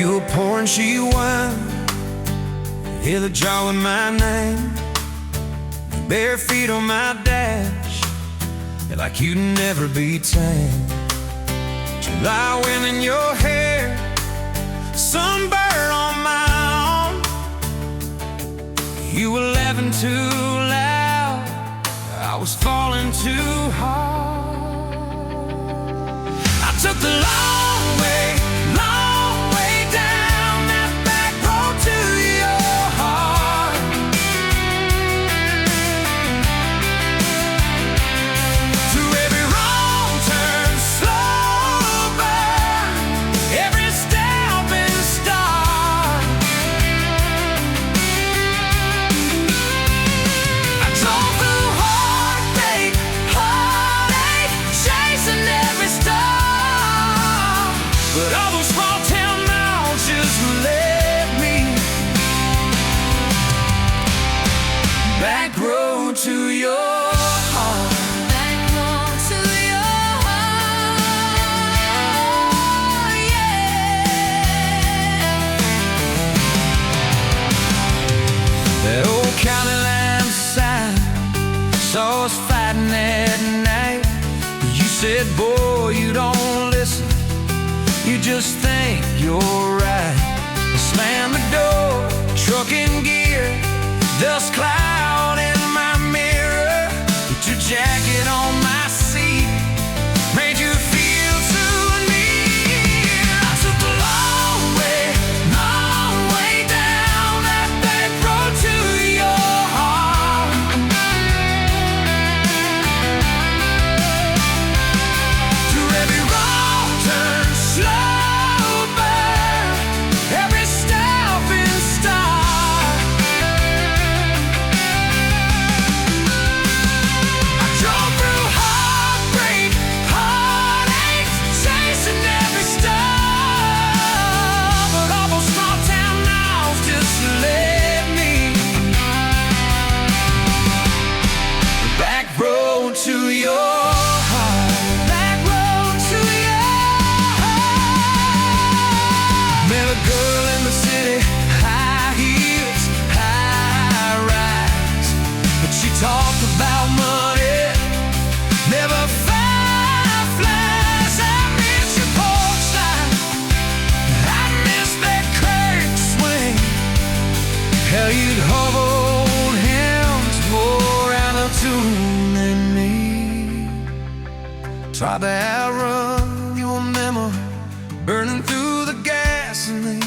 You were pouring cheap wine, hear the jar with my name, bare feet on my dash, you're like you'd never be tamed. July wind in your hair, sunburn on my arm. You were laughing too loud, I was falling too hard. I took the long way down that back road to your heart. Through every wrong turn, slow burn, every step and start. I drove through heartbreak, heartache, chasing every star. But all those small town miles just led me back road to your heart. Back road to your heart, yeah. That old county line sign saw us fighting that night. You said, boy, you don't listen, you just think you're right. Slam the door, truck in gear, dust cloud in my mirror. Put your jacket on my seat, made you feel too near. I took the long way down that back road to your heart. Through every wrong turn, slow burn, every step and start. I drove through heartbreak, heartache, chasing every star. But all those small town miles just led me back road to your heart. Back road to your heart. Met a girl in the city, high heels, high rise. But she talked about money, never fireflies. I miss your porch light, I miss that curtain swing. How you'd hold hands more out of tune than me. Tried to outrun your memory, burning through the gasoline.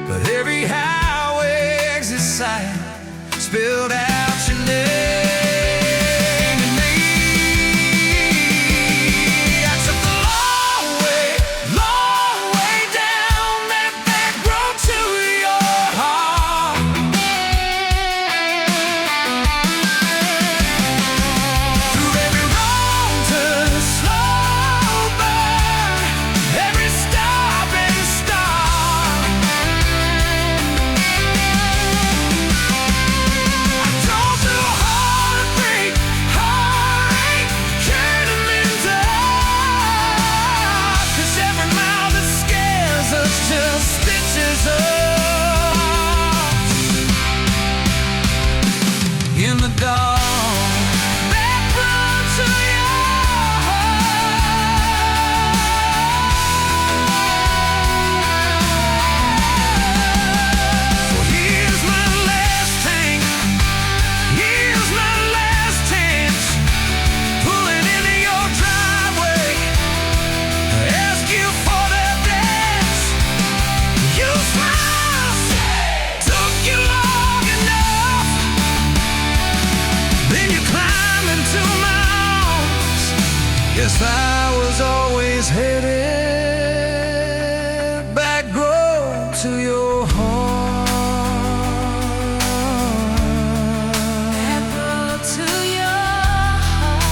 But every highway exit sign spilled out your name to me. I took the long way down that back road to your heart. Through every wrong turn, slow burn, every stop and start. I drove through heartbreak, heartache, turning into heart. 'Cause every mile that scares us just stitches us in the dark. Back road to your heart. Well, here's my last tank, here's my last chance. Pulling into your driveway, ask you for that dance. You smile, took you long enough. Then you climb into my arms. Yes, I was always headed back road to your heart. Back road to your heart.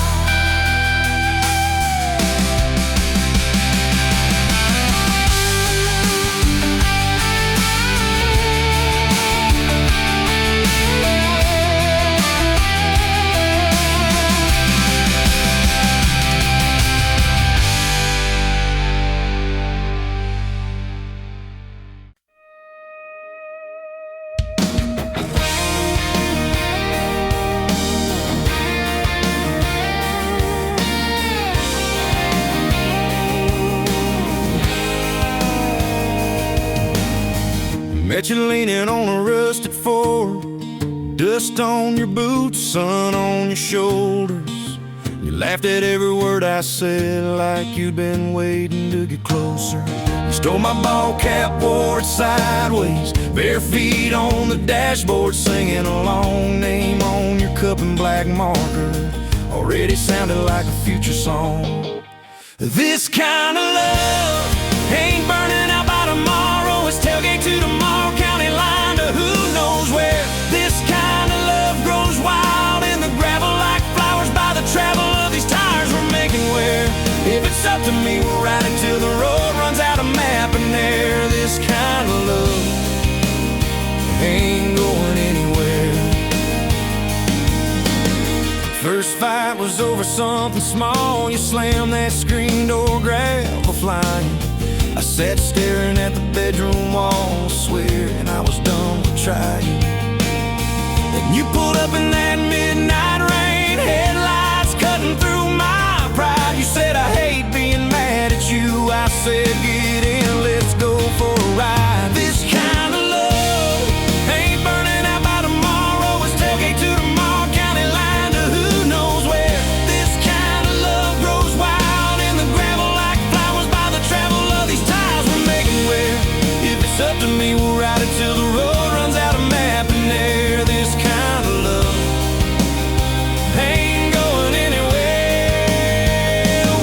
Got you leaning on a rusted Ford, dust on your boots, sun on your shoulders. You laughed at every word I said like you'd been waiting to get closer. You stole my ball cap, wore it sideways, bare feet on the dashboard, singing a long name on your cup in black marker. Already sounded like a future song. This kind of love ain't burning out by tomorrow. It's tailgate to tomorrow, county line to who knows where. This kind of love grows wild in the gravel like flowers by the travel of these tires we're making wear. If it's up to me, we'll ride it till the road runs out of map and air. This kind of love ain't going anywhere. First fight was over something small. You slammed that screen door, gravel flying. I sat staring at the bedroom wall, swearing I was done with trying. Then you pulled up in that midnight rain, headlights cutting through my pride. You said, I hate being mad at you. I said, get in, let's go for a ride. This kind of love ain't burning out by tomorrow. It's tailgate to tomorrow, county line to who knows where. This kind of love grows wild in the gravel like flowers by the travel of these ties we're making wear. If it's up to me, we'll ride it till the road runs out of map and air. This kind of love ain't going anywhere.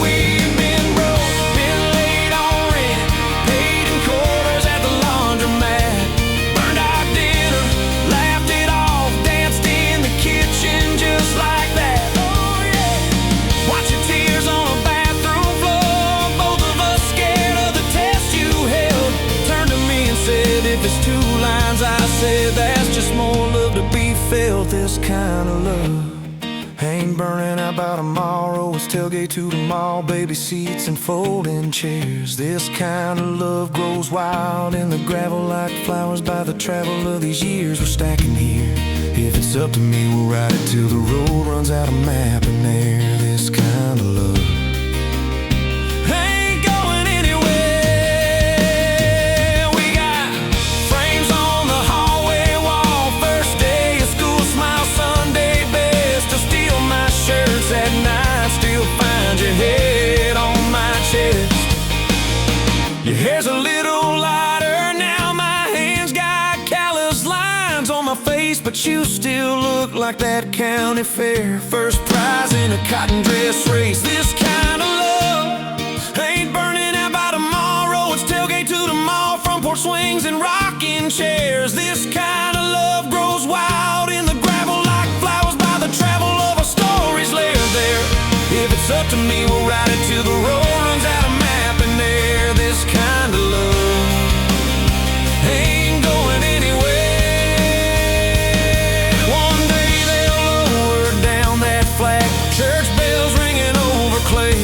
We've been broke, been late on rent, paid in quarters at the laundromat, burned our dinner, laughed it off, danced in the kitchen just like that. Oh yeah, watch your tears on a bathroom floor, both of us scared of the test you held. Turned to me and said, if it's two lines I said, that's just more love to be felt. This kind of love ain't burning out by tomorrow. It's tailgate to the mall, baby seats and folding chairs. This kind of love grows wild in the gravel like flowers by the travel of these years we're stacking here. If it's up to me, we'll ride it till the road runs out of map and air. This kind of love ain't going anywhere. We got frames on the hallway wall, first day of school, smile Sunday best. Still steal my shirts at night, still find your head on my chest. Your hair's a little lighter now, my hands got callous lines on my face, but you still look like that county fair first prize in a cotton dress race. This kind of love ain't burning out by tomorrow. It's tailgate to the mall, front porch swings and rocking chairs. This kind of love grows wild in the gravel like flowers by the travel of our stories layered there. If it's up to me, we'll ride it till the road runs out of map and air. This kind of love ain't going anywhere. One day they'll lower down that flag, church bells ringing over clay.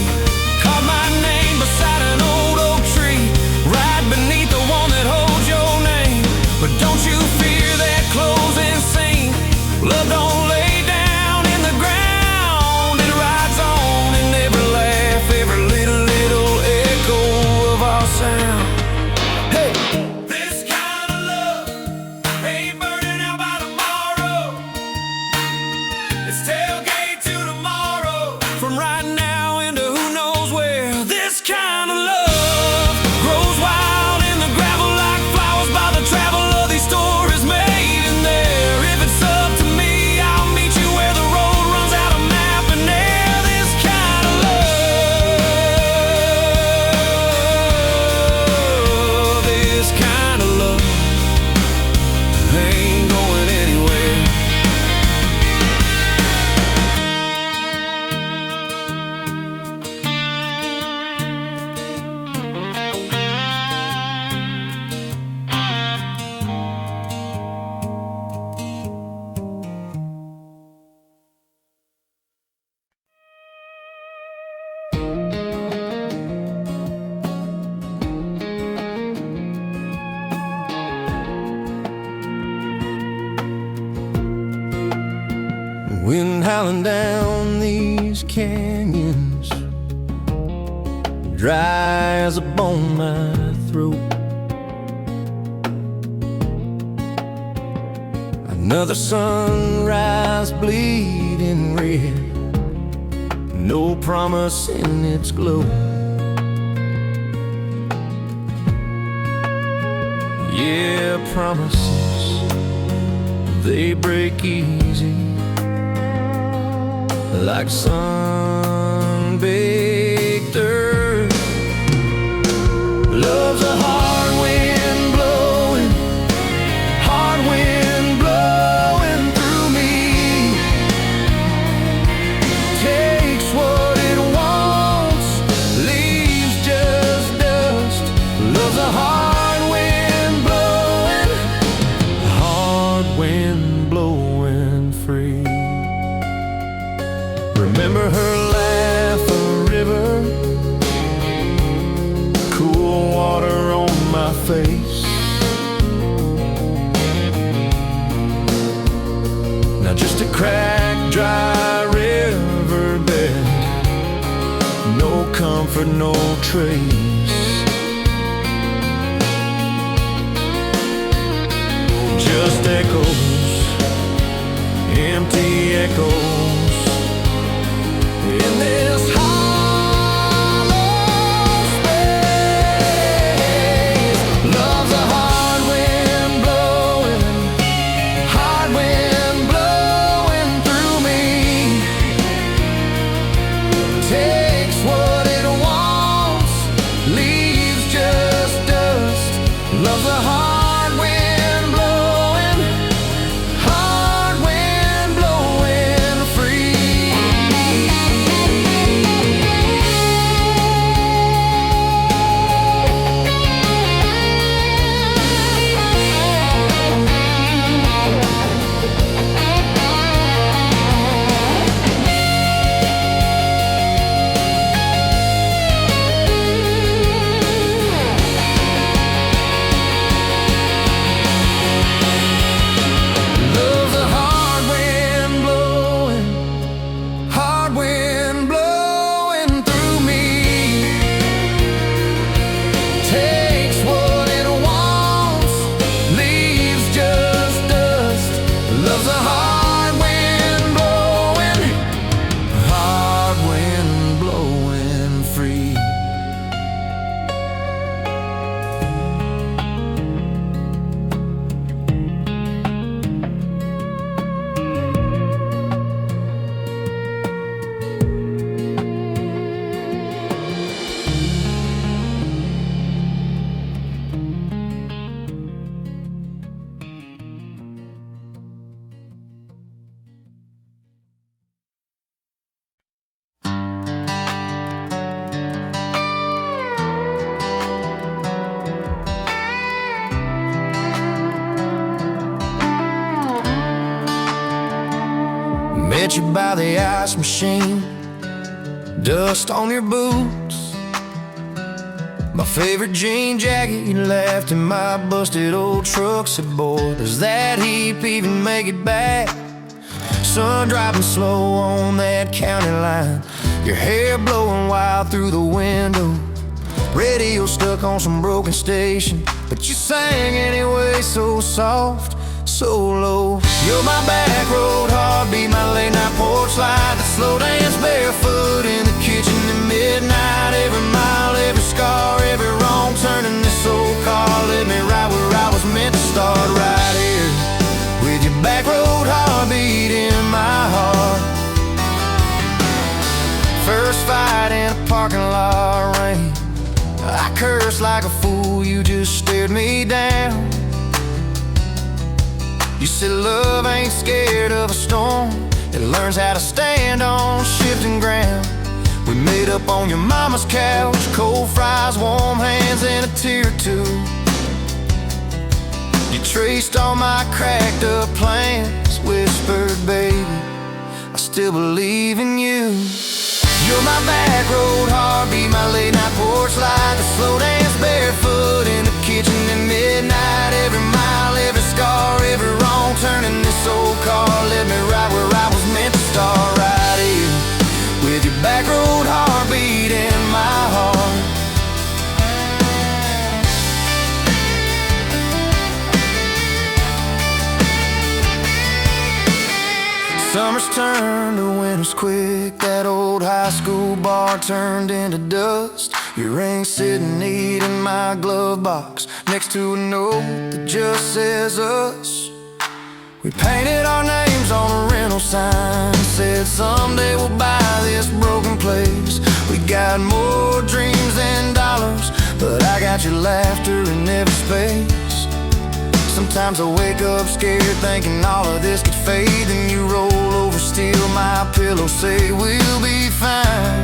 Carve my name beside an old oak tree, right beneath the one that holds your name. But don't you fear that closing scene. Love don't lay down in the ground, it rides on in every laugh, every little echo of our sound. Hey! This kind of love ain't burning out by tomorrow. It's tailgate to tomorrow, from right now into who knows where. This kind of love grows wild in the gravel like flowers by the travel of these stories made in there. If it's up to me, I'll meet you where the road runs out of map and air. This kind of love, this kind of love ain't going anywhere. Wind howling down these canyons, dry as a bone in my throat. Another sunrise bleeding red, no promise in its glow. Yeah, promises, they break easy, like sun-baked earth. Love's a hard wind blowing, hard wind blowing through me. Takes what it wants, leaves just dust. Love's a hard wind blowing free. Remember her laugh, a river, cool water on my face. Now just a cracked, dry riverbed, no comfort, no trace. Just echoes, empty echoes in this hollow space. Love's a hard wind blowing through me. Takes what it wants, leaves just dust. Love's a hard wind blowing free. Love's a hard wind blowing through me. Takes what it wants, leaves just dust. Love's a hard wind blowing free. Met you by the ice machine, dust on your boots. My favorite jean jacket you left in my busted old truck. Said, boy, does that heap even make it back? Sun driving slow on that county line, your hair blowing wild through the window. Radio stuck on some broken station, but you sang anyway, so soft, so low. You're my back road heartbeat, my late night porch light, the slow dance barefoot in the kitchen at midnight. Every mile, every scar, every wrong turn in this old car led me right where I was meant to start, right here with your back road heartbeat in my heart. First fight in a parking lot rain, I cursed like a fool, you just stared me down. You said love ain't scared of a storm, it learns how to stand on shifting ground. We made up on your mama's couch, cold fries, warm hands, and a tear or two. You traced all my cracked up plans, whispered, baby, I still believe in you. You're my back road heartbeat, my late night porch light, the slow dance barefoot in the kitchen at midnight. Every mile, every scar, every wrong turn in this old car led me right where I was meant to start, right here with your back road heartbeat in my heart. Summers turned to winters quick. That old high school bar turned into dust. Your ring sitting neat in my glove box, next to a note that just says us. We painted our names on a rental sign, said someday we'll buy this broken place. We got more dreams than dollars, but I got your laughter in every space. Sometimes I wake up scared, thinking all of this could fade. Then you roll over, steal my pillow, say we'll be fine.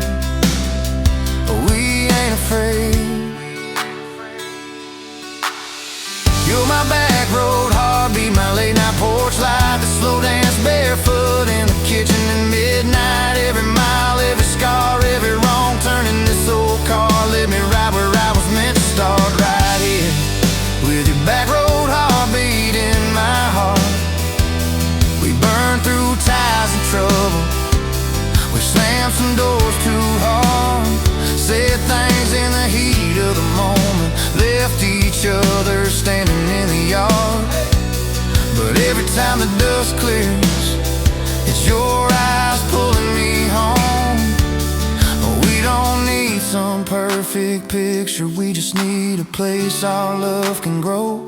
We ain't afraid. You're my back road heartbeat, my late night porch light, the slow dance barefoot in the kitchen at midnight. Every mile, every scar, every wrong turn in this old car led me right where I was meant to start, right here with your back road heartbeat in my heart. We burned through ties and trouble, we slammed some doors too hard, said things in the heat of the moment, left each other standing in the yard. But every time the dust clears, it's your eyes pulling me home. We don't need some perfect picture, we just need a place our love can grow.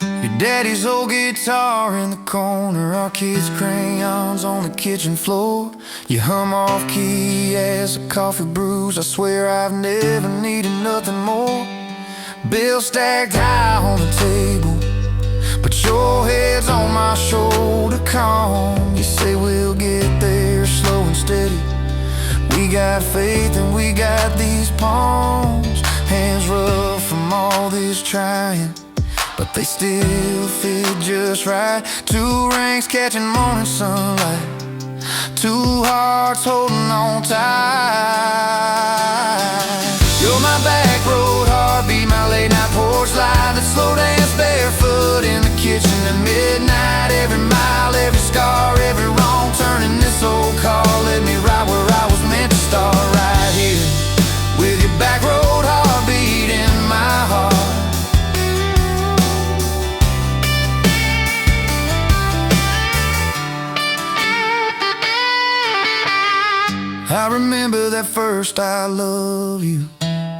Your daddy's old guitar in the corner, our kids' crayons on the kitchen floor. You hum off key as the coffee brews, I swear I've never needed nothing more. Bills stacked high on the table, but your head's on my shoulder, calm. You say we'll get there slow and steady. We got faith and we got these palms, hands rough from all this trying, but they still fit just right. Two rings catching morning sunlight, two hearts holding on tight. You're my back road heartbeat, my late night porch light, that slow dance barefoot in the kitchen at midnight. Every mile, every scar, every wrong turn in this old car led me right where I was meant to start, right here with your back road heartbeat in my heart. I remember that first I love you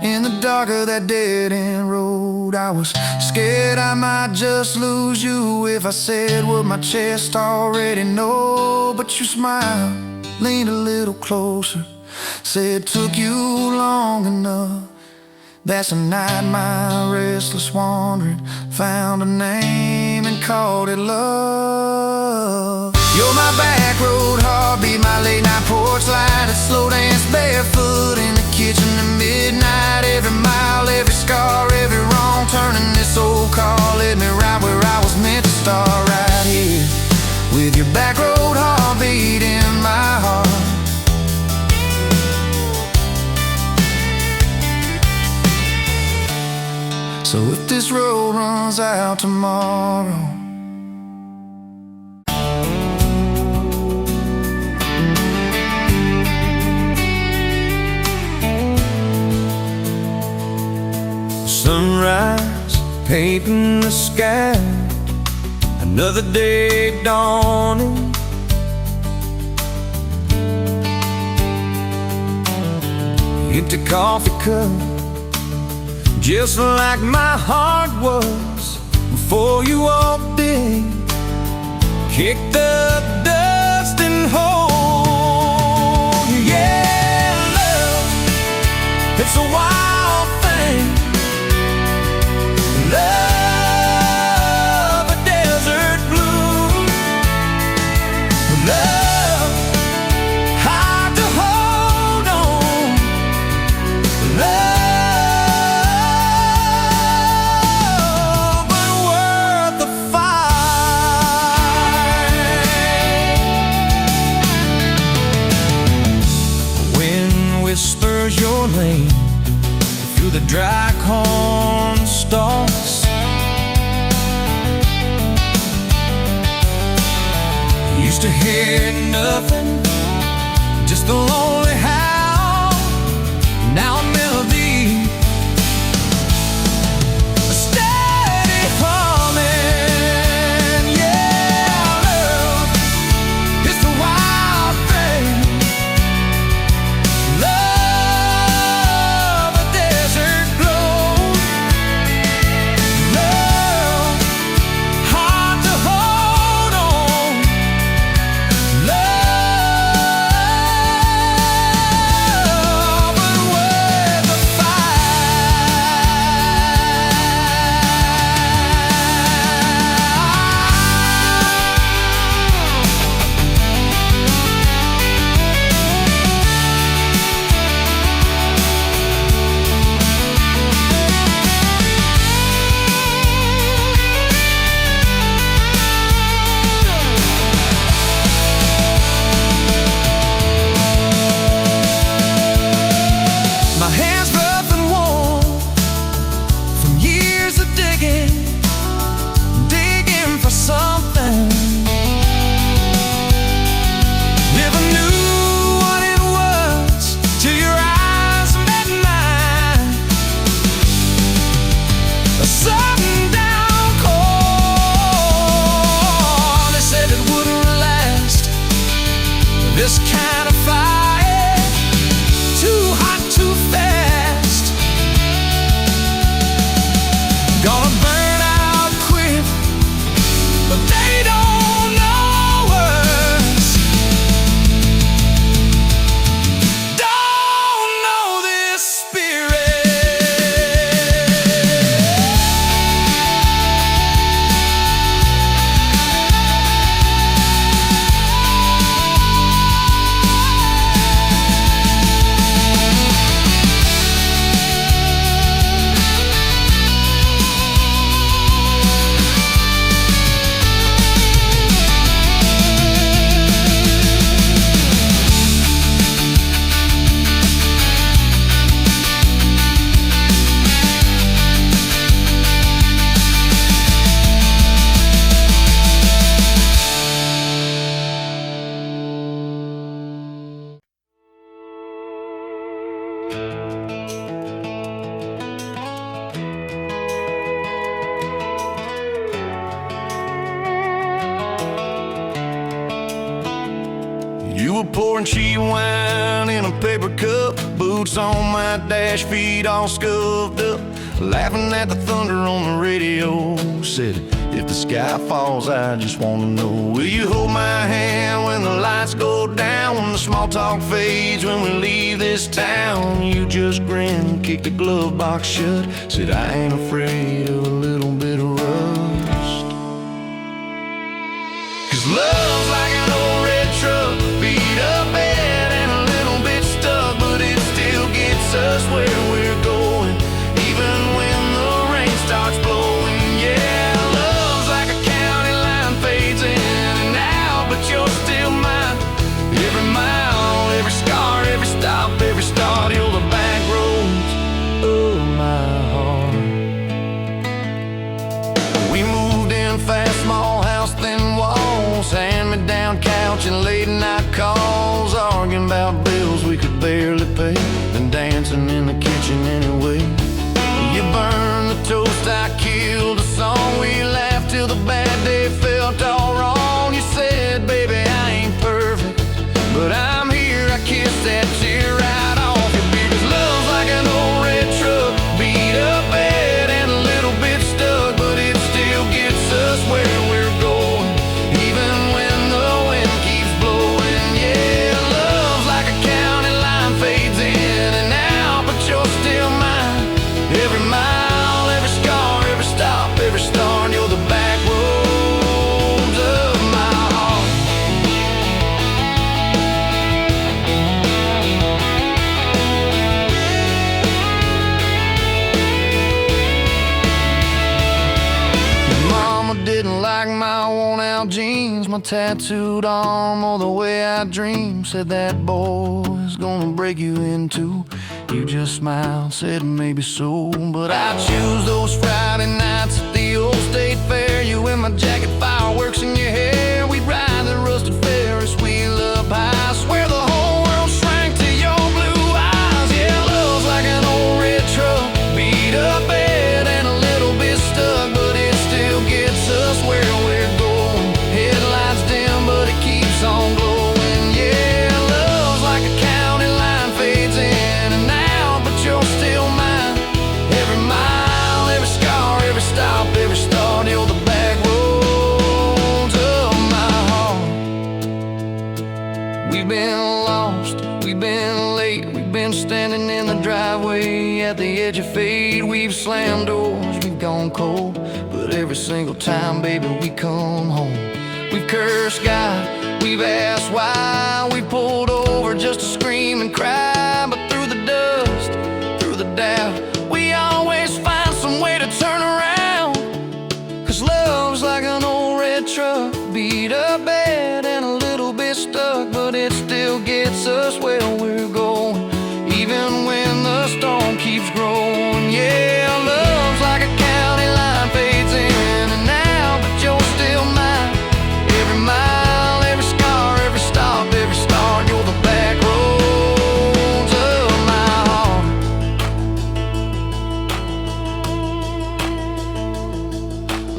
in the dark of that dead-end road. I was scared I might just lose you if I said what my chest already know. But you smiled, leaned a little closer, said took you long enough. That's the night my restless wandering found a name and called it love. You're my back road heartbeat, my late night porch light, that slow dance barefoot in the kitchen at midnight. Every mile, every scar, every wrong turn in this old car led me right where I was meant to start, right here with your back road heartbeat in my heart. So if this road runs out tomorrow, sunrise painting the sky, another day dawning. Empty coffee cup, just like my heart was before you walked in. Kick the dust and hold you. Yeah, love, it's a wild thing. Love, a desert blue. Love, hard to hold on. Love, but worth the fight. Wind whispers your name through the dry corn stalks. Used to hear nothing, just a lonely howl. Now a melody, a steady humming. Yeah, love, were pouring cheap wine in a paper cup, boots on my dash, feet all scuffed up, laughing at the thunder on the radio. Said, if the sky falls, I just wanna know, will you hold my hand when the lights go down, when the small talk fades, when we leave this town? You just grinned, kicked the glove box shut, said, I ain't afraid of a little bit of rust. 'Cause love's like an old red truck, beat up bad and a little bit stuck, but it still gets us where we're going, even when the rain starts blowing. Yeah, love's like a county line, fades in and out, but you're still mine. Every mile, every scar, every stop, every start, you're the back roads of my heart. We moved in fast, small house, thin walls, hand-me-down couch and late night calls, arguing about bills we could barely pay, and dancing in the kitchen anyway. You burned the toast, I killed the song, we laughed till the bad day felt all wrong. You said, baby, I ain't perfect, but I'm here, I kissed that tear right off your beard. 'Cause love's like an old red truck, beat up bad and a little bit stuck, but it still gets us where we're going, even when the wind keeps blowing. Yeah, love's like a county line, fades in and out, but you're still mine. Every mile, every scar, every stop, every start, you're the back roads of my heart. Mama didn't like my worn-out jeans, my tattooed arm, or the way I dream. Said that boy's gonna break you in two. You just smiled, said maybe so, but I choose those Friday nights at the old state fair. You in my jacket, fireworks in your hair. We'd ride the rusted Ferris wheel up high. Swear the whole world shrank to your blue eyes. Yeah, love's like an old red truck, beat up bad and a little bit stuck, but it still gets us where we're going. Headlights dim, but it keeps on glowing. Yeah, love's like a county line, fades in and out, but you're still mine. Every mile, every scar, every stop, every start, you're the back roads of my heart. We've been lost, we've been late, we've been standing in the driveway at the edge of fate. We've slammed doors, we've gone cold, but every single time, baby, we come home. We've cursed God, we've asked why, we pulled over just to scream and cry, but through the dust, through the doubt, we always find some way to turn around. 'Cause love's like an old red truck, beat up bad and a little bit stuck, but it still gets us where we're going, even when the storm keeps growing. Yeah, love's like a county line, fades in and out, but you're still mine. Every mile, every scar, every stop, every start, you're the back roads of my heart.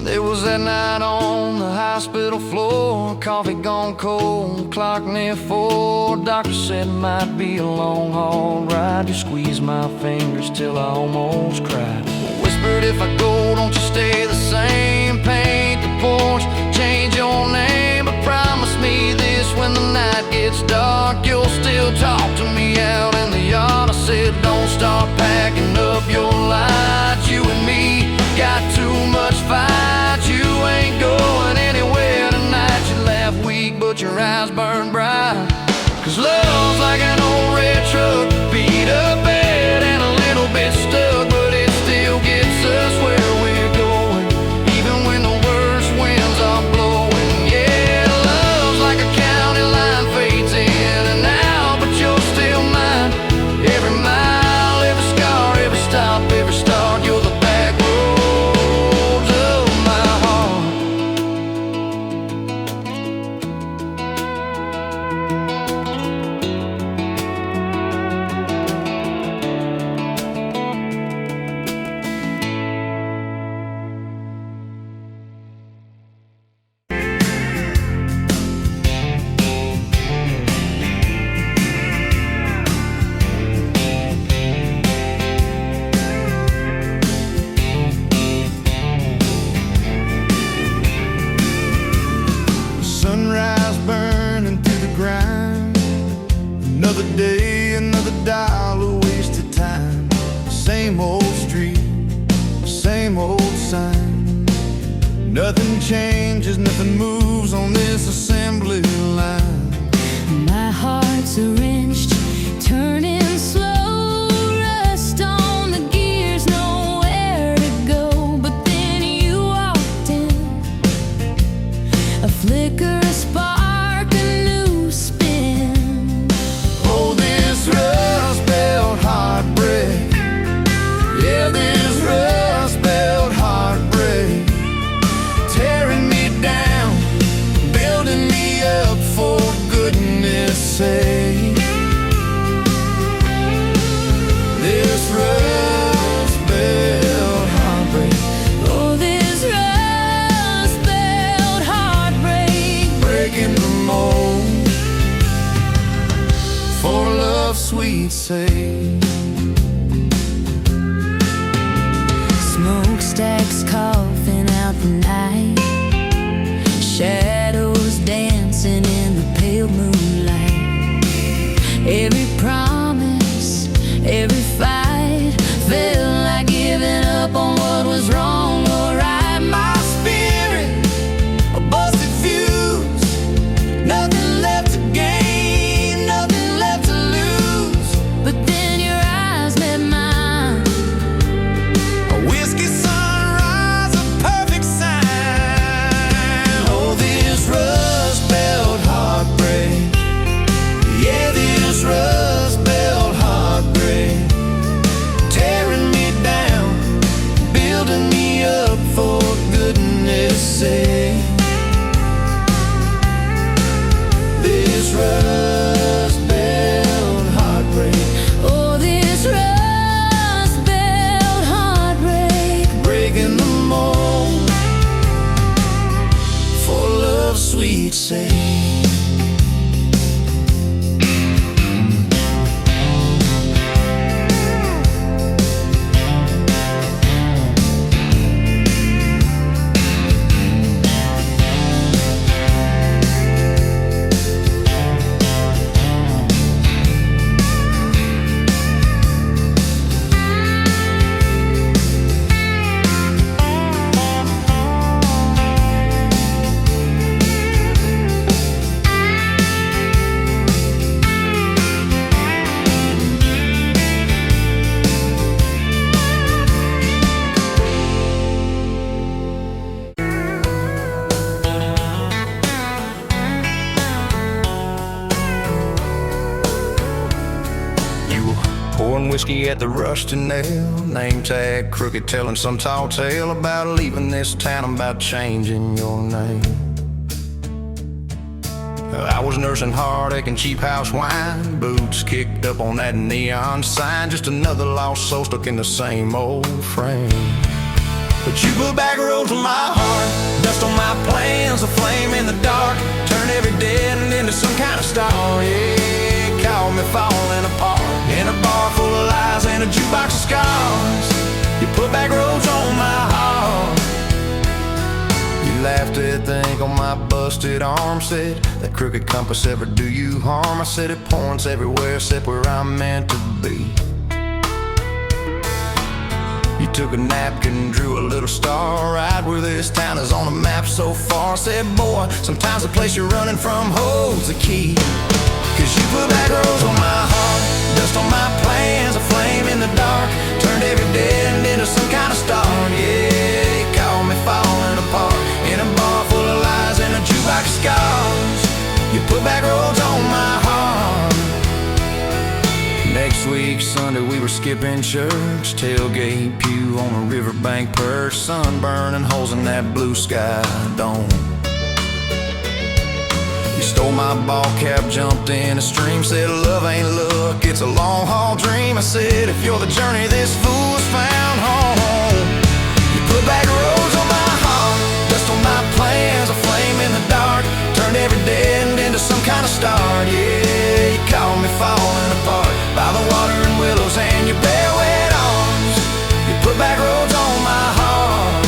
There was that night on the hospital floor, coffee gone cold, clock near 4. Doctor said it might be a long haul ride. You squeezed my fingers till I almost cried. Whispered, if I go, don't you stay the same. Paint the porch, change your name, but promise me this, when the night gets dark, you'll still talk to me out in the yard. I said, don't start packing up your lights. You and me got too much fight. You ain't going anywhere tonight. You laugh weak, but your eyes burn bright. 'Cause love's like an old red truck, beat up bad and a little bit stuck, but it still gets us where we're going, even when the worst winds are blowing. Yeah, love's like a county line, fades in and out, but you're still mine. Every mile, every scar, every stop, every start, you're the back roads of my heart. changes, nothing moves on this assembly line. My heart's a wrenched, turning slow, rust on the gears, nowhere to go. But then you walked in, a flicker, a spark, a new spin. Oh, this rust belt heartbreak, yeah, this rust belt heartbreak, tearing me down, building me up, for goodness sake. This rust belt heartbreak, Oh, this rust belt heartbreak, breaking the mold, for love's sweet sake. smokestacks coughing out the night, shadows dancing in the pale moonlight. Every promise, every fight felt like giving up on what was wrong or right. My spirit, a busted fuse, nothing left to gain, nothing left to lose. But then your eyes met mine, A whiskey sunrise, a perfect sign. Oh, this rust belt heartbreak, yeah, this rust belt heartbreak, tearing me down, building me up, for goodness sake. This rust belt heartbreak, oh, this rust belt heartbreak. breaking the mold, for love's sweet sake. Pouring whiskey at the Rusty Nail, name tag crooked, telling some tall tale about leaving this town, about changing your name. I was nursing heartache and cheap house wine, boots kicked up on that neon sign, just another lost soul stuck in the same old frame. But you put back roads on my heart, dust on my plans, a flame in the dark, turn every dead end into some kind of star. Yeah, call me falling apart in a bar full of lies and a jukebox of scars. You put back roads on my heart. You laughed at the ink on my busted arm, said that crooked compass ever do you harm. I said it points everywhere except where I'm meant to be. You took a napkin, drew a little star right where this town is on the map so far. Said, boy, sometimes the place you're running from holds the key. Cause you put back roads on my heart, dust on my plans, a flame in the dark, turned every dead end into some kind of star. Yeah, you called me falling apart in a bar full of lies and a jukebox of scars. You put back roads on my heart. Next week, Sunday, we were skipping church, tailgate pew on a riverbank perch, sun burning holes in that blue sky dome. You stole my ball cap, jumped in a stream, said love ain't luck, it's a long haul dream. I said if you're the journey, this fool's found home. You put back roads on my heart, dust on my plans, a flame in the dark, turned every dead end into some kind of star. Yeah, you called me falling apart by the water and willows and your bare wet arms. You put back roads on my heart.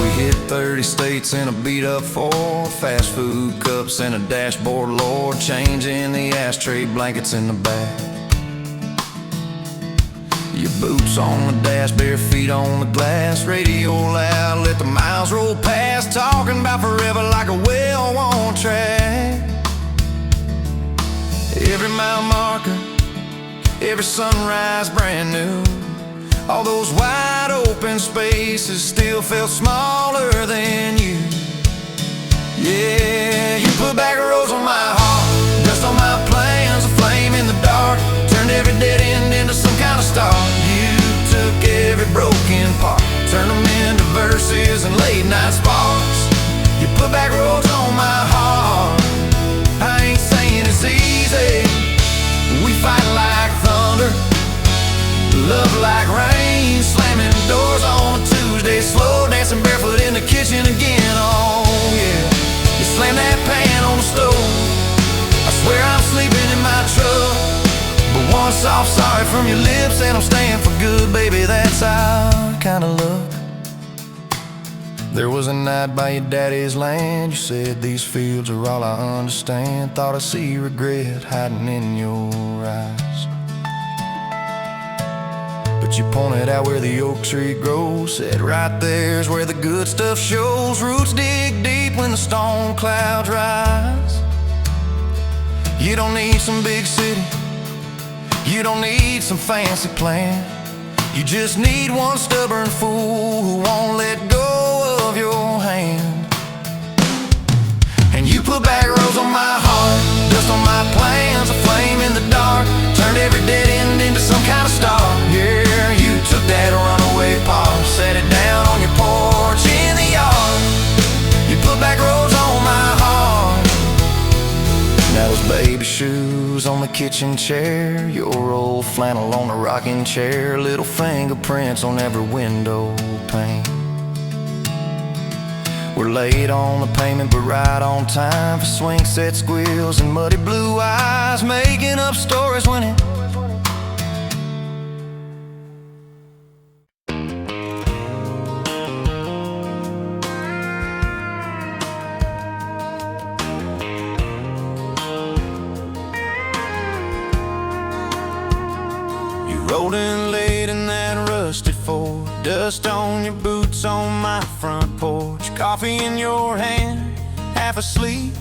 We hit 30 states in a beat-up Ford, fast food cups and a dashboard, Lord, changing the ashtray blankets in the back. Your boots on the dash, bare feet on the glass, radio loud, let the miles roll past, talking about forever like a well-worn track. Every mile marker, every sunrise brand new. All those wide open spaces still felt smaller than you. Yeah, you put back roads on my heart, dust on my plans, a flame in the dark, turned every dead end into some kind of star. You took every broken part, turned them into verses and late night sparks. You put back roads on my heart. I ain't saying it's easy. We fight like thunder, love like rain, slamming doors on a Tuesday, slow dancing barefoot in the kitchen again. Oh yeah, you slam that pan on the stove, I swear I'm sleeping in my truck. But one soft sorry from your lips and I'm staying for good, baby, that's our kind of luck. There was a night by your daddy's land, you said these fields are all I understand. Thought I see regret hiding in your eyes, but you pointed out where the oak tree grows, said right there's where the good stuff shows. Roots dig deep when the storm clouds rise. You don't need some big city, you don't need some fancy plan. You just need one stubborn fool who won't let go of your hand. And you put back roads on my heart, dust on my plans, a flame in the dark, turned every dead end into some kind of star. Yeah, you took that runaway part, set it down on your porch in the yard. You put back roads on my heart. Now those baby shoes on the kitchen chair, your old flannel on the rocking chair, little fingerprints on every window pane. We're late on the payment but right on time for swing set squeals and muddy blue eyes, making up stories when it rolling late in that rusted Ford, dust on your boots on my front porch, coffee in your hand, half asleep.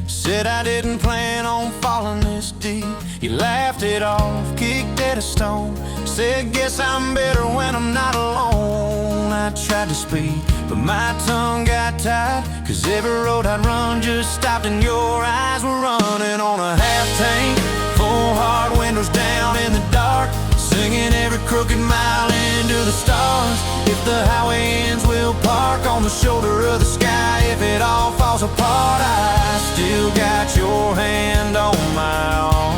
Said I didn't plan on falling this deep. You laughed it off, kicked at a stone, said guess I'm better when I'm not alone. I tried to speak, but my tongue got tied, 'cause every road I'd run just stopped and your eyes were running on a half tank, full hard windows down in the dark, singing every crooked mile into the stars. If the highway ends, we'll park on the shoulder of the sky. If it all falls apart, I still got your hand on my arm.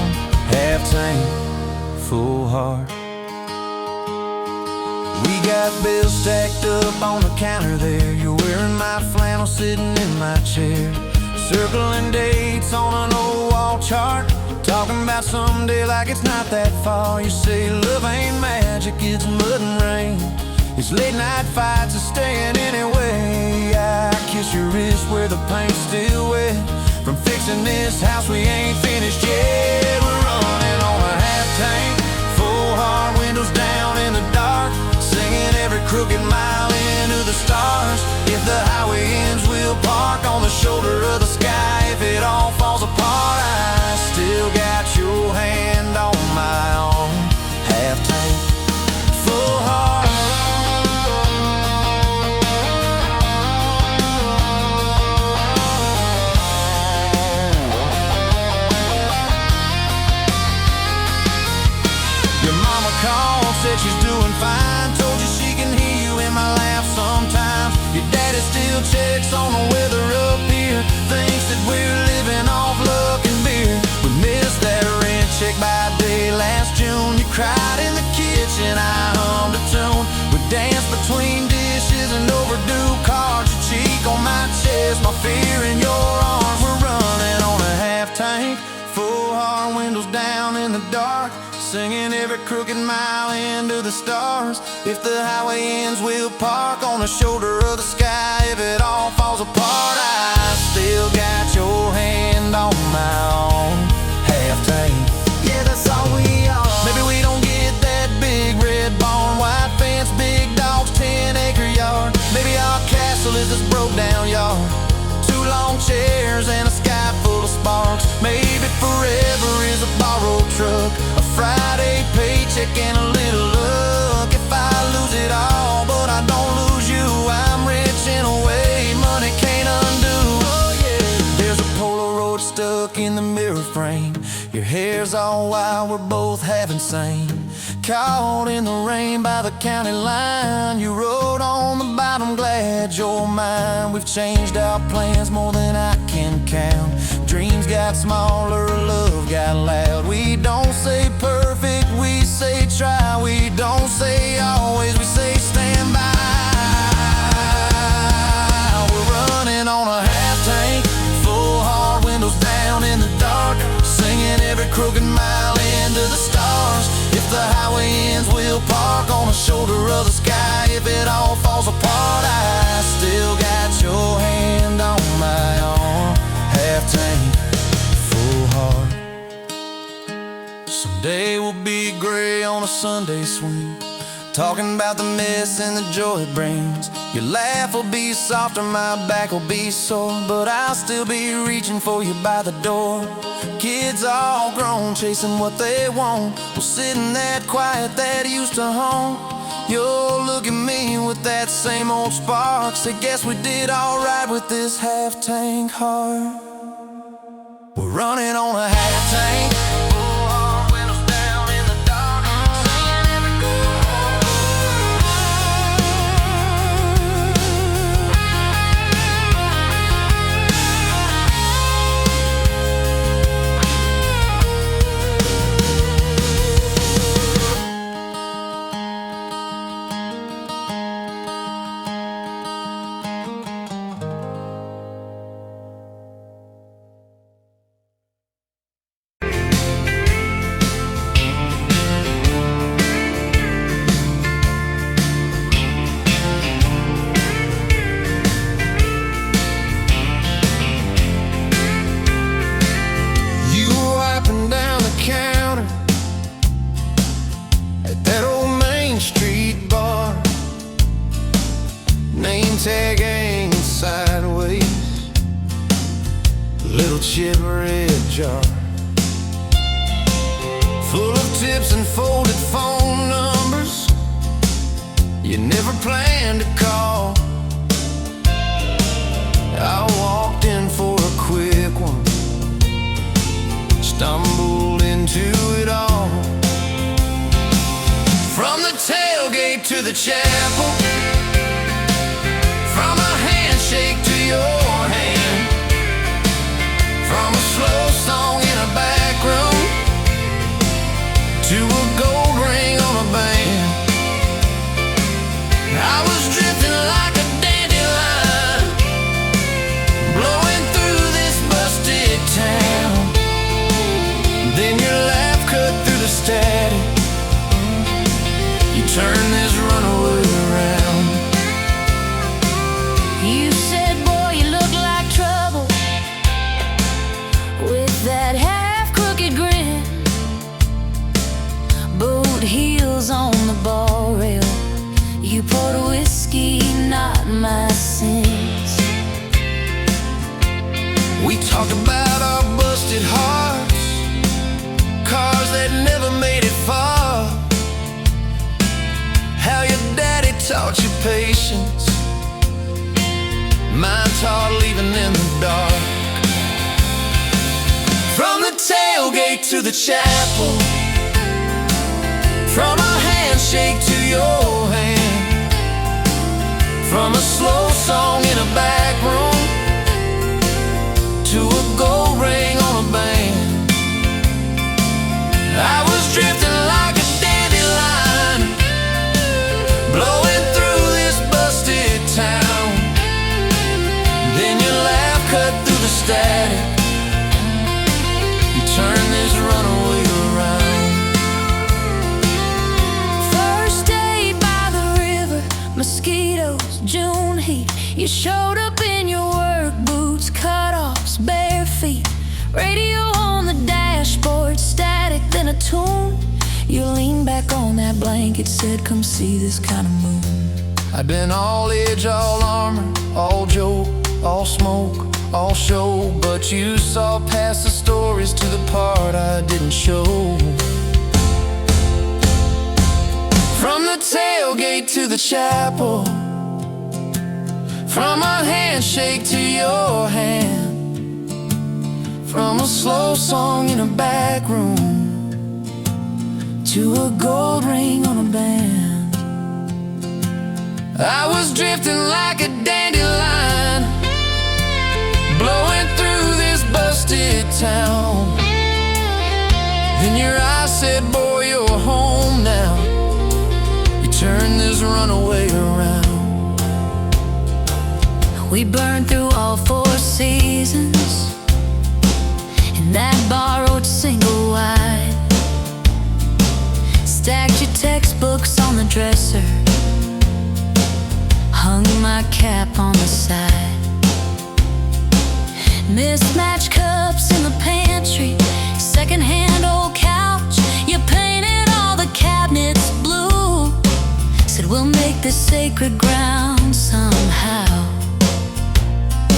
Half tank, full heart. We got bills stacked up on the counter there. You're wearing my flannel, sitting in my chair, circling dates on an old wall chart, talking about someday like it's not that far. You say love ain't magic, it's mud and rain, it's late night fights are staying anyway. I kiss your wrist where the paint's still wet from fixing this house we ain't finished yet. We're running on a half tank, full hard windows down in the dark, singing every crooked mile into the stars. If the highway ends, we'll park on the shoulder of the sky. If it all falls apart, I still got your hand on my arm. Half tank, full heart. Your mama called, said she's doing fine, told you she can hear you in my laugh sometimes. Your daddy still checks on the weather up here, thinks that we're living off luck and beer. We missed that rent check by day last June. You cried in the kitchen, I hummed a tune. We danced between dishes and overdue cards. Your cheek on my chest, my fear in your arms. We're running on a half tank, full hard windows down in the dark, singing every crooked mile into the stars. If the highway ends, we'll park on the shoulder of the sky. If it all falls apart, I still got your hand on my arm. Half tank, yeah, that's all we are. Maybe we don't get that big red truck, a Friday paycheck and a little luck. If I lose it all, but I don't lose you, I'm rich in a way money can't undo. Oh yeah. There's a Polaroid stuck in the mirror frame. Your hair's all wild, we're both half insane. Caught in the rain by the county line. You wrote on the bottom, glad you're mine. We've changed our plans more than I can count. Dreams got smaller, love got loud. We don't say perfect, we say try. We don't say always, we say stand by. We're running on a half tank, full hard, windows down in the dark, singing every crooked mile into the stars. If the highway ends, we'll park on the shoulder of the sky. If it all falls apart, I still got your hand on my arm. Half tank, full heart. Someday we'll be gray on a Sunday swing, talking about the mess and the joy it brings. Your laugh will be softer, my back will be sore, but I'll still be reaching for you by the door. Kids all grown, chasing what they want. We'll sit in that quiet that used to haunt. You'll look at me with that same old spark, say guess we did alright with this half tank heart. We're running on a half tank. Tag hanging sideways, little chip red jar full of tips and folded phone numbers you never planned to call. I walked in for a quick one, stumbled into it all. From the tailgate to the chapel, from a handshake to your hand, from a slow song in a back room to a gold ring on a band. I was drifting like a dandelion, blowing through this busted town. Then your laugh cut through the static, you turned this runaway around. You said, boy, you look like trouble, with that half-crooked grin, boot heels on the bar rail. You poured whiskey, not my sins. We talked about our busted hearts, cars that never made it far, how your daddy taught you patience, mine taught leaving in the dark. From the tailgate to the chapel, from a handshake to your hand, from a slow song in a back room to a gold ring on a band. I was drifting like a dandelion, blowing through this busted town. Then your laugh cut through the static, you turned this runaway around. First day by the river, mosquitoes, June heat. You showed up in your work boots, cut-offs, bare feet. Radio on the dashboard, static, then a tune. You leaned back on that blanket, said, come see this kind of moon. I'd been all edge, all armor, all joke, all smoke, all show, but you saw past the stories to the part I didn't show. From the tailgate to the chapel, from a handshake to your hand, from a slow song in a back room to a gold ring on a band. I was drifting like a dandelion, blowing through this busted town. Then your eyes said, boy, you're home now. You turned this runaway around. We burned through all 4 seasons in that borrowed single wide. Stacked your textbooks on the dresser, hung my cap on the side. Mismatched cups in the pantry, secondhand old couch. You painted all the cabinets blue, said we'll make this sacred ground somehow.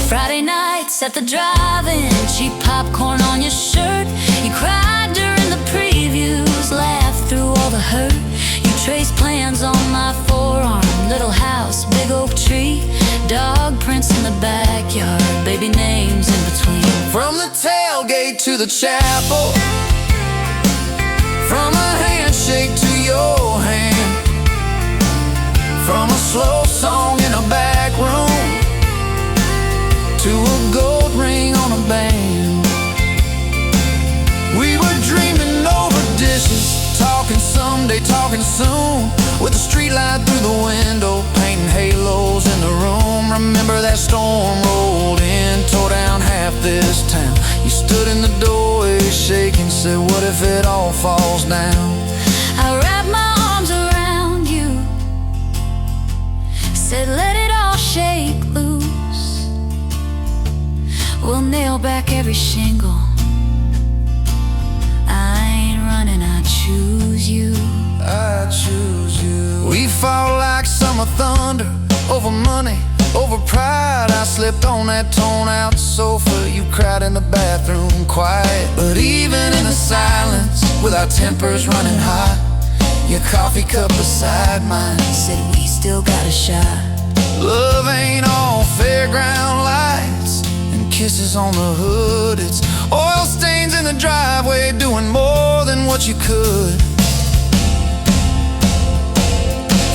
Friday nights at the drive-in, cheap popcorn on your shirt. You cried during the previews, laughed through all the hurt. You traced plans on my forearm, little house, big oak tree, dog prints in the backyard, baby names in between. From the tailgate to the chapel, from a handshake to your hand, from a slow song in a back room to a gold ring on a band. We were dreaming over dishes, talking someday, talking soon, with a street light through the window, painting halos in the room. Remember that storm rolled in, tore down half this town. You stood in the doorway shaking, said, what if it all falls down? I wrapped my arms around you, said let it all shake loose. We'll nail back every shingle. I ain't running, I choose you. I choose you. We fought like summer thunder, over money, over pride. I slipped on that torn-out sofa, you cried in the bathroom quiet. But even in the silence, with our tempers running hot, your coffee cup beside mine said we still got a shot. Love ain't all fairground lights and kisses on the hood. It's oil stains in the driveway, doing more than what you could.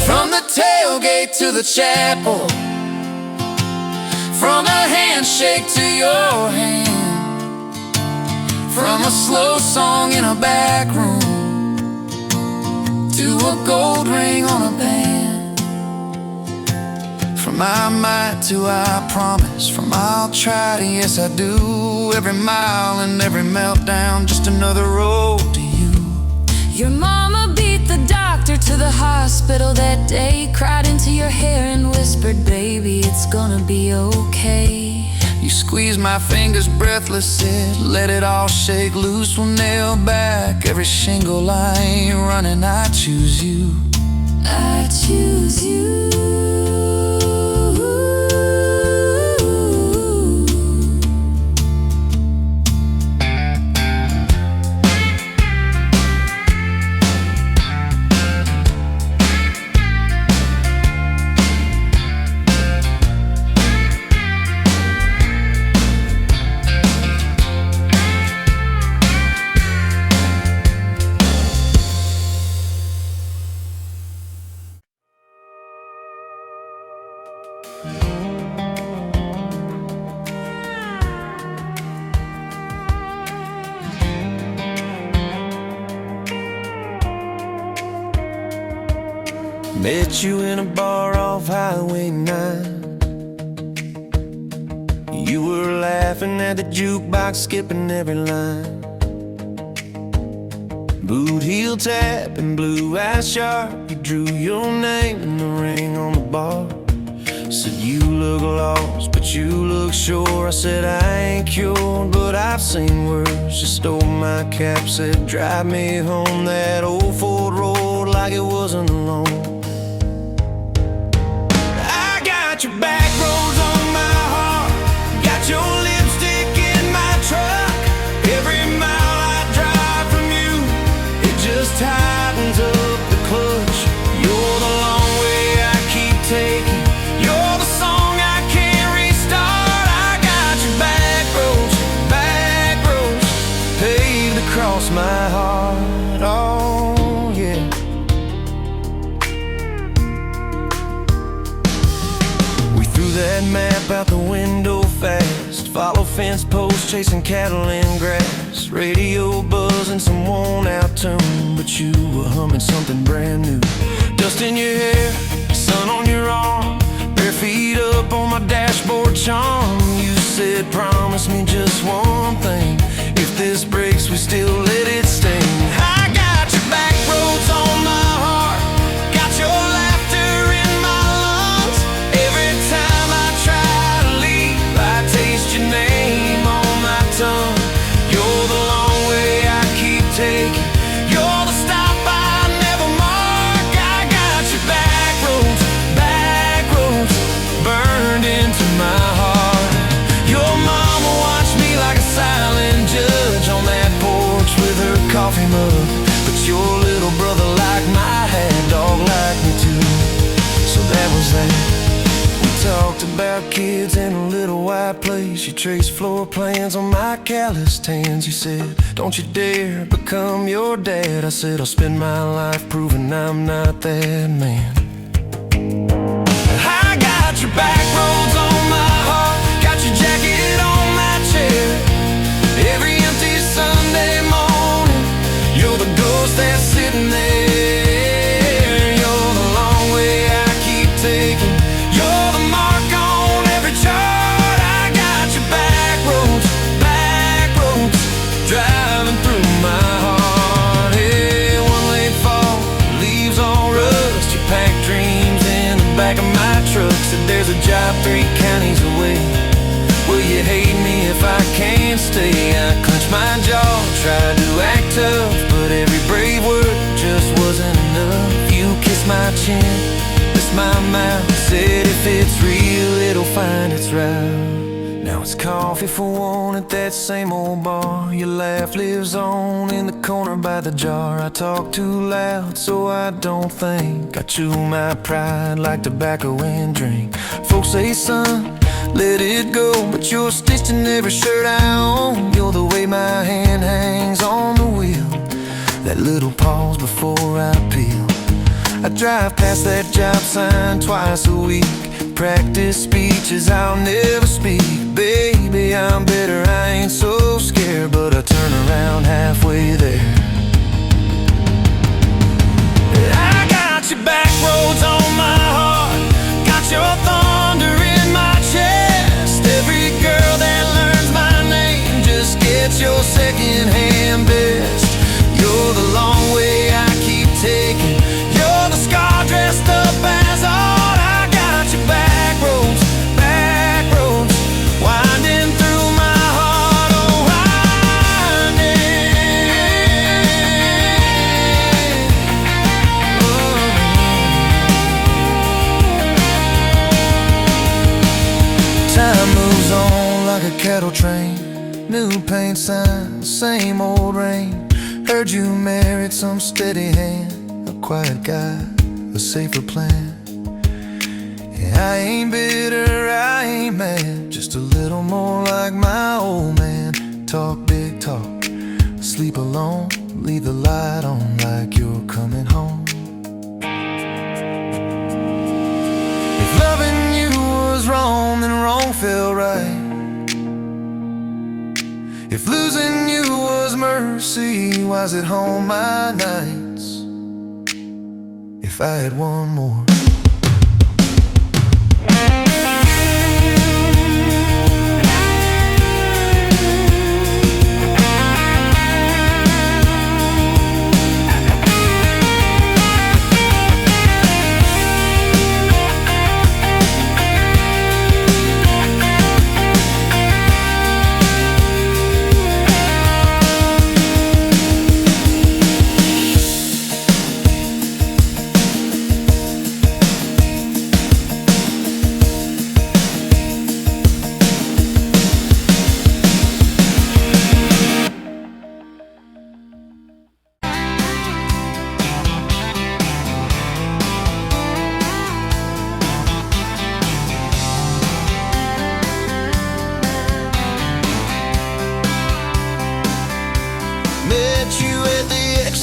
From the tailgate to the chapel, from a handshake to your hand, from a slow song in a back room to a gold ring on a band. From I might to I promise, from I'll try to yes I do. Every mile and every meltdown, just another road to you. Your mama beat the doctor to the hospital that day, cried into your hair and whispered, baby, it's gonna be okay. You squeezed my fingers breathless, said, let it all shake loose. We'll nail back every shingle. I ain't running, I choose you. I choose you. Met you in a bar off Highway 9. You were laughing at the jukebox, skipping every line. Boot heel tap and blue eyes sharp, you drew your name in the ring on the bar. Said you look lost, but you look sure. I said I ain't cured, but I've seen worse. You stole my cap, said drive me home that old Ford road like it wasn't alone. Got your back roads on my heart, got your lips lost my heart, oh yeah. We threw that map out the window fast, follow fence posts, chasing cattle in grass, radio buzzing some worn out tune, but you were humming something brand new. Dust in your hair, sun on your arm, bare feet up on my dashboard charm. You said, promise me just one thing, if this breaks, we still let it sting. I got your back roads on my heart, got your laughter in my lungs. Every time I try to leave, I taste your name on my tongue. You're the long way I keep taking, you're the stop I never mark. I got your back roads burned into my heart. Your mama watched me like a silent judge on that porch with her coffee mug, but your little brother liked my hat, dog liked me too. So that was that. We talked about kids in a little white place. You traced floor plans on my calloused hands. You said, don't you dare become your dad. I said, I'll spend my life proving I'm not that man. I got your back roads on my heart, got your jacket on my chair. Every empty Sunday morning, you're the ghost that's sitting there. You're the long way I keep taking, you're the mark on every chart. I got your back roads driving through my heart. Hey, one late fall, leaves all rust. You pack dreams in the back of my truck. Said there's a job 3 counties away. Will you hate me if I can't stay? I clenched my jaw, tried to act tough, but every brave word just wasn't enough. You kissed my chin, kissed my mouth, said if it's real, it'll find its route. Now it's coffee for one at that same old bar. Your laugh lives on in the corner by the jar. I talk too loud, so I don't think. I chew my pride like tobacco and drink. Folks say, son, let it go, but you're stitched in every shirt I own. You're the way my hand hangs on the wheel, that little pause before I peel. I drive past that job sign twice a week, practice speeches I'll never speak. Baby, I'm better, I ain't so scared, but I turn around halfway there. I got your back roads on my heart, got your thunder in my chest. Every girl that learns my name just gets your second-hand best. You're the long way I keep taking, you're the scar dressed up as art. I got your back roads winding through my heart, oh winding. Time moves on like a cattle train, new paint sign, same old rain. Heard you married some steady hand, a quiet guy, a safer plan. Yeah, I ain't bitter, I ain't mad, just a little more like my old man. Talk big talk, sleep alone, leave the light on like you're coming home. If loving you was wrong, then wrong felt right. If losing you was mercy, why's it home my nights? If I had one more.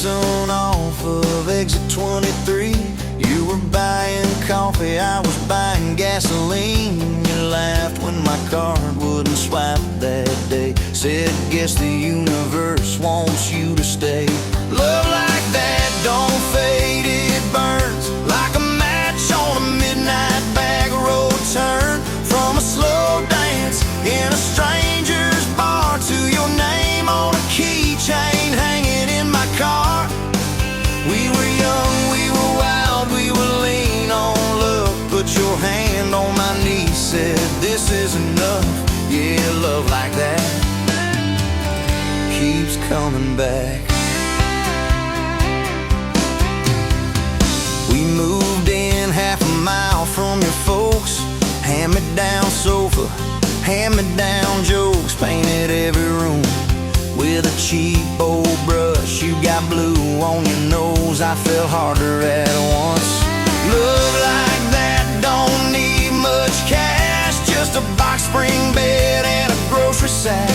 soon off of exit 23. You were buying coffee, I was buying gasoline. You laughed when my card wouldn't swipe that day. Said, guess the universe wants you to stay. Love like that don't fade, it burns like a match on a midnight back road turn. From a slow dance in a stranger's bar to your name on a keychain hanging in my car. We were young, we were wild, we were lean on love. Put your hand on my knee, said this is enough. Yeah, love like that keeps coming back. We moved in half a mile from your folks. Hand-me-down sofa, hand-me-down jokes. Painted every room with a cheap old brush. You got blue on your nose, I fell harder at once. Love like that don't need much cash, just a box spring bed and a grocery sack,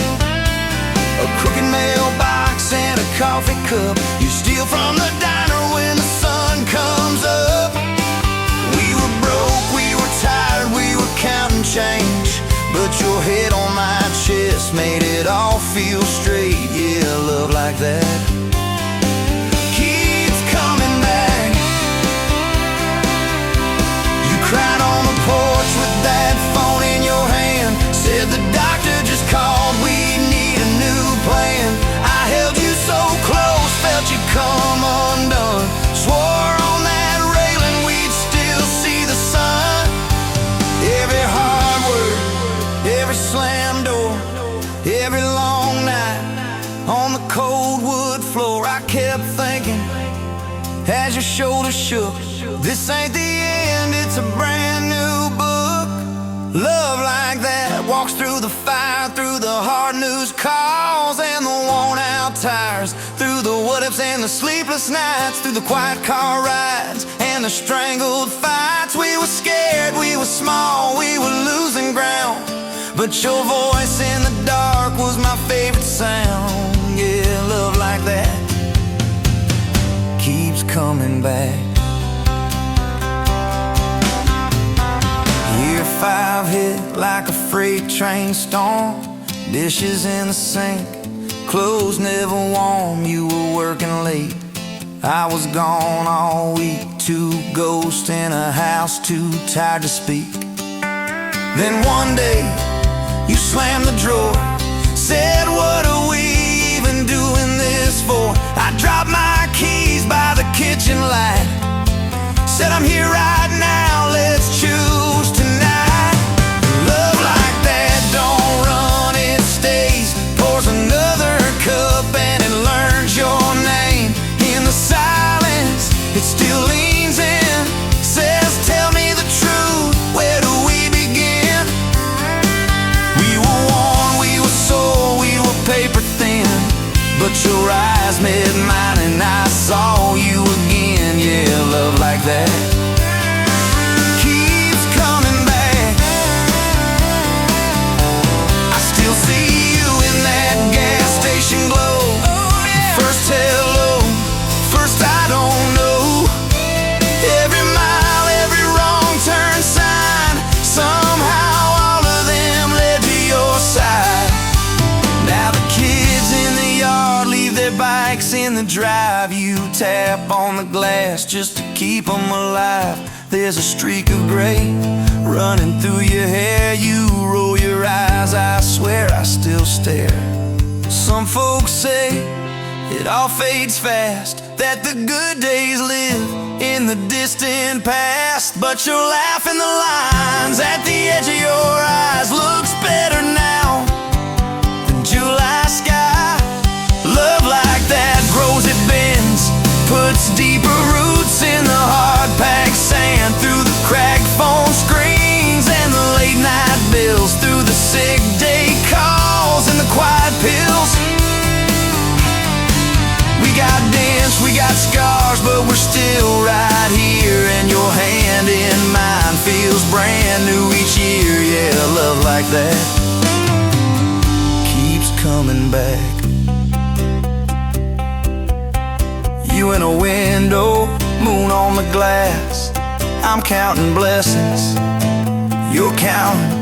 a crooked mailbox and a coffee cup. You steal from the diner when the sun comes up. We were broke, we were tired, we were counting change, but your head on my chest made it all feel straight. Yeah, love like that keeps coming back. You cried on the porch with that phone in your hand. Said the doctor just called, we need a new plan. I held you so close, felt you come undone. Swore on that railing we'd still see the sun. Every hard word, every slam door, every long night on the cold wood floor, I kept thinking as your shoulders shook, this ain't the end, it's a brand new book. Love like that walks through the fire, through the hard news calls and the worn out tires, through the what ifs and the sleepless nights, through the quiet car rides and the strangled fights. We were scared, we were small, we were losing ground, but your voice in the dark was my favorite sound. Yeah, love like that keeps coming back. Year 5 hit like a freight train storm. Dishes in the sink, clothes never warm. You were working late, I was gone all week. 2 ghosts in a house, too tired to speak. Then one day you slammed the drawer, said, what are we even doing this for? I dropped my keys by the kitchen light, said, I'm here right now, let's choose tonight. Love like that don't run, it stays. Pours another cup and it learns your name. In the silence, it still leans in, says, tell me the truth, where do we begin? We were worn, we were sore, we were paper thin, but your eyes met mine and I saw you again. Yeah, love like that keeps coming back. I still see you in that gas station glow. First hello, first I don't know. Every mile, every wrong turn sign, somehow all of them led to your side. Now the kids in the yard leave their bikes in the drive. You tap on the glass just to keep them alive. There's a streak of gray running through your hair. You roll your eyes, I swear I still stare. Some folks say it all fades fast, that the good days live in the distant past, but your laugh in the lines at the edge of your eyes looks better now than July sky. Love like that grows, it bends, puts deeper roots in the hard-packed sand, through the cracked phone screens and the late-night bills, through the sick day calls and the quiet pills. We got dents, we got scars, but we're still right here, and your hand in mine feels brand new each year. Yeah, love like that keeps coming back. You in a window, moon on the glass. I'm counting blessings, you're counting.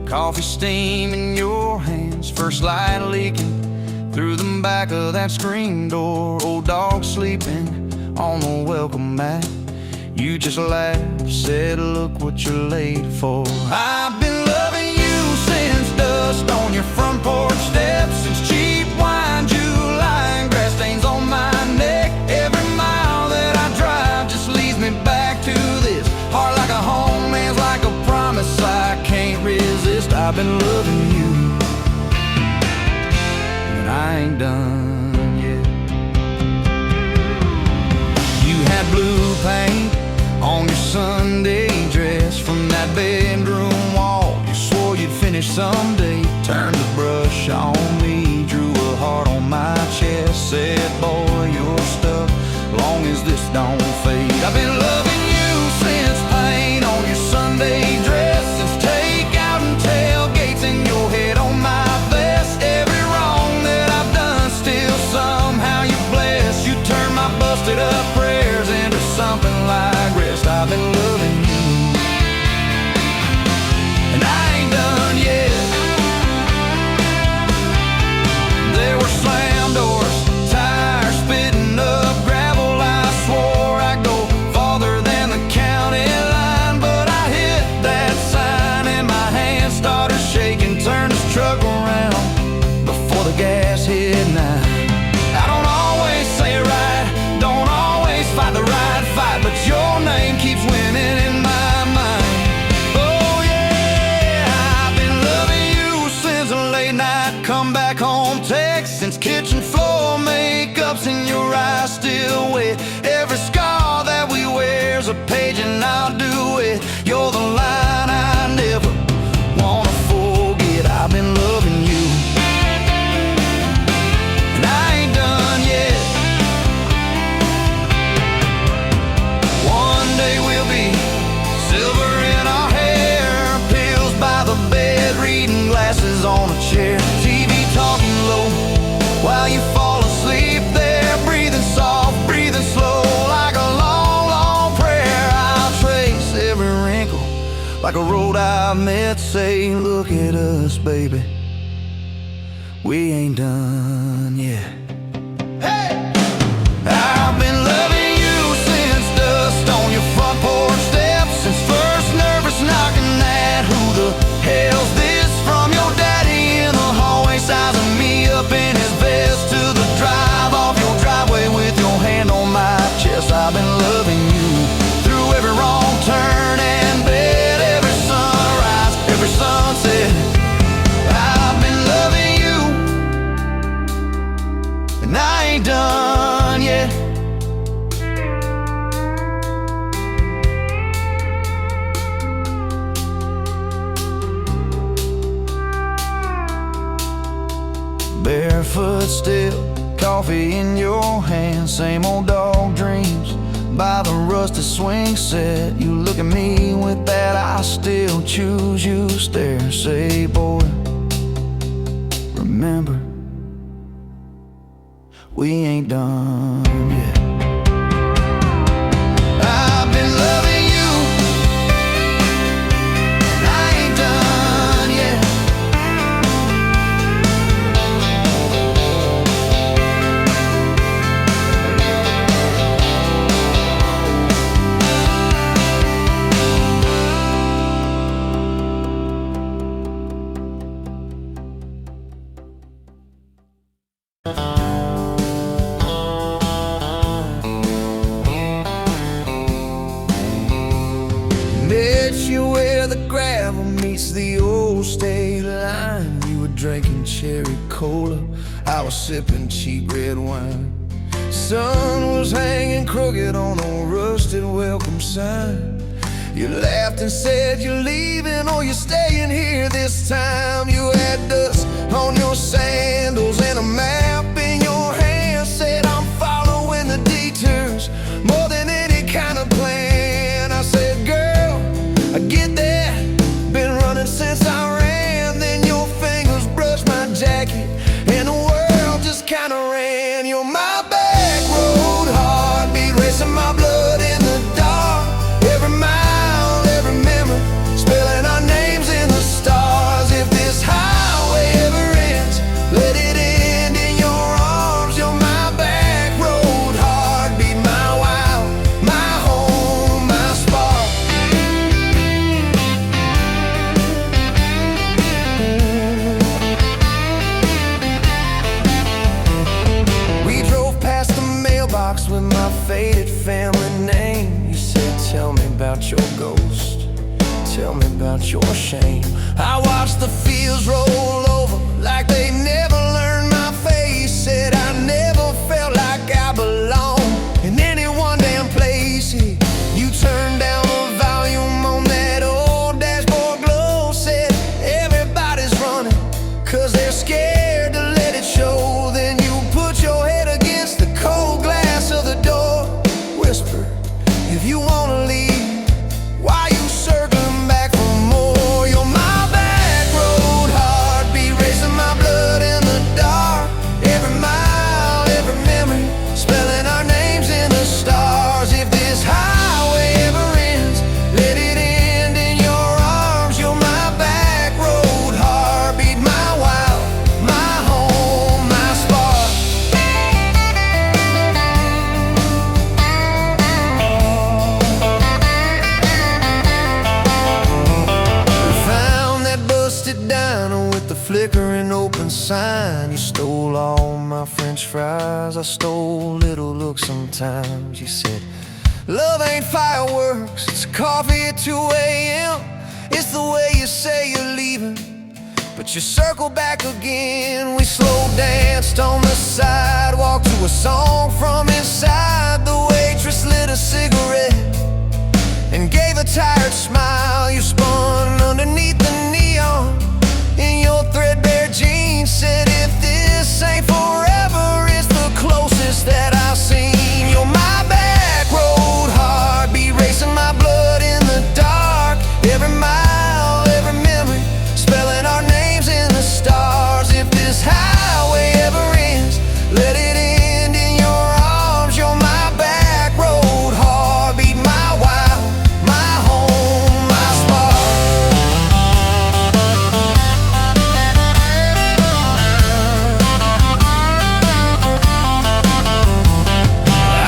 Coffee steam in your hands, first light leaking through the back of that screen door. Old dog sleeping on the welcome mat. You just laughed, said, look what you're late for. I've been loving you since dust on your front porch steps, since cheap wine, July, and grass stains on my neck. Every mile that I drive just leads me back to this. Heart like a home, man's like a promise I can't resist. I've been loving you, but I ain't done yet. You had blue paint on your Sunday dress from that bedroom wall. You swore you'd finish someday. Turned the brush on me, drew a heart on my chest. Said, boy, you're stuck long as this don't fade. I've been loving you since paint on your Sunday dress, since takeout and tailgates in your head on my vest. Every wrong that I've done, still somehow you bless. You turn my busted up prayers into something like rest. I've been loving you, and I ain't done yet. There were slam doors, tires spitting up gravel. I swore I'd go farther than the county line, but I hit that sign and my hand started shaking. Turned this truck around before the gas hit 9. I don't always say it right, don't always fight the right fight, but your name keeps winning in my mind. Oh yeah, I've been loving you since a late night come back home text, since kitchen floor makeup's in your eyes still wet. Every scar that we wear's a page and I'll do it. You're the line I never wanna forget. I've been loving you, and I ain't done yet. One day we'll be silver in our hair, pills by the bed, reading glasses on a chair, TV talking low while you fall asleep there, breathing soft, breathing slow, like a long, long prayer. I'll trace every wrinkle like a road I've met. Say, look at us, baby, we ain't done yet. Hey! I've been loving you since dust on your front porch steps, since first nervous knocking at who the hell's this, from your daddy in the hallway sizing me up in his vest, to the drive off your driveway with your hand on my chest. I've been loving you through every wrong turn and bed, every sunrise, every sunset. I've been loving you, and I ain't done yet. Barefoot still, coffee in your hand, same old dog dreams by the rusted swing set. You look at me with that I still choose you stare. Say, boy, remember, we ain't done yet. I've been loving you, and I ain't done yet. Met you where the gravel meets meets the old state line. You were drinking cherry cola, I was sipping cheap red wine. Sun was hanging crooked on a rusted welcome sign. You laughed and said you're leaving or you're staying here this time. You had dust on your sandals and a map in your hand. Said I'm following the detours more than any kind of plan. I said, girl, I get that, been running since I ran. Then your fingers brushed my jacket and the world just kinda ran. You're my back road heartbeat, racing my blood in the dark. Every mile, every memory, spelling our names in the stars. If this highway ever ends, let it end in your arms. You're my back road heartbeat, my wild, my home, my spark. We drove past the mailbox with my faded family name. You said, tell me about your ghost, tell me about your shame. I watched the fields roll over like they never learned my face. Said I never felt like I belonged in any one damn place. You turned down the volume on that old dashboard glow. Said everybody's running 'cause they're scared to let it show. Then you put your head against the cold glass of the door. Whisper, if you wanna leave, why you circling back for more? You're my back road heartbeat, racing my blood in the dark. Every mile, every memory, spelling our names in the stars. If this highway ever ends, let it end in your arms. You're my back road heartbeat, my wild, my home, my spark. We found that busted diner with the flickering open sign. You stole all my French fries, I stole little looks sometimes. You said, love ain't fireworks, it's coffee at 2 a.m. It's the way you say you're leaving, but you circle back again. We slow danced on the sidewalk to a song from inside. The waitress lit a cigarette and gave a tired smile. You spun underneath the neon in your threadbare jeans. Said if this ain't forever, it's the closest that I've seen. You're my back road heartbeat, racing my blood in the dark. Every mile, every memory, spelling our names in the stars. If this highway ever ends, let it end in your arms. You're my back road heartbeat, my wild, my home, my spark.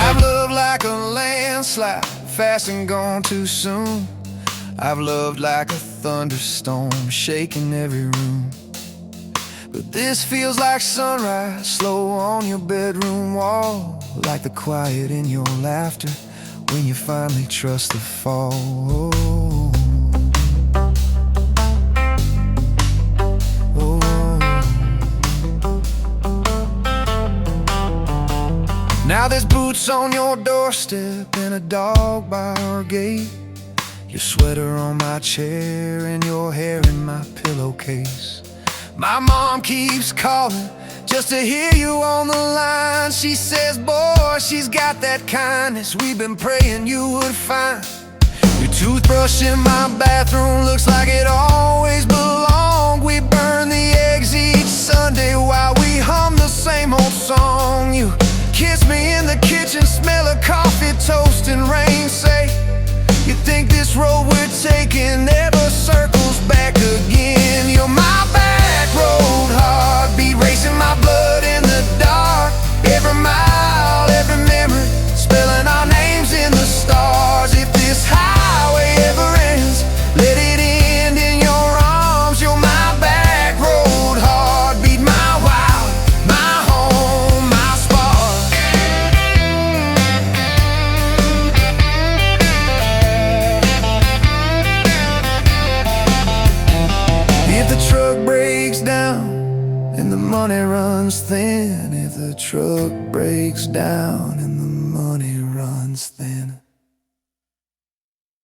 I've loved like a landslide, fast and gone too soon. I've loved like a thunderstorm, shaking every room. But this feels like sunrise, slow on your bedroom wall. Like the quiet in your laughter when you finally trust the fall. Now there's boots on your doorstep and a dog by our gate. Your sweater on my chair and your hair in my pillowcase. My mom keeps calling just to hear you on the line. She says, boy, she's got that kindness we've been praying you would find. Your toothbrush in my bathroom looks like it always belonged. We burn the eggs each Sunday while we hum the same old song. You kiss me in the kitchen, smell of coffee, toast and rain. Say, you think this road we're taking never circles back again. You're my back road heartbeat, racing my blood in the dark. Every mile, every memory, spelling our names in the stars. If this highway ever ends, let it end in your arms. You're my back road heartbeat, my wild, my home, my spark. money runs thin, if the truck breaks down and the money runs thin.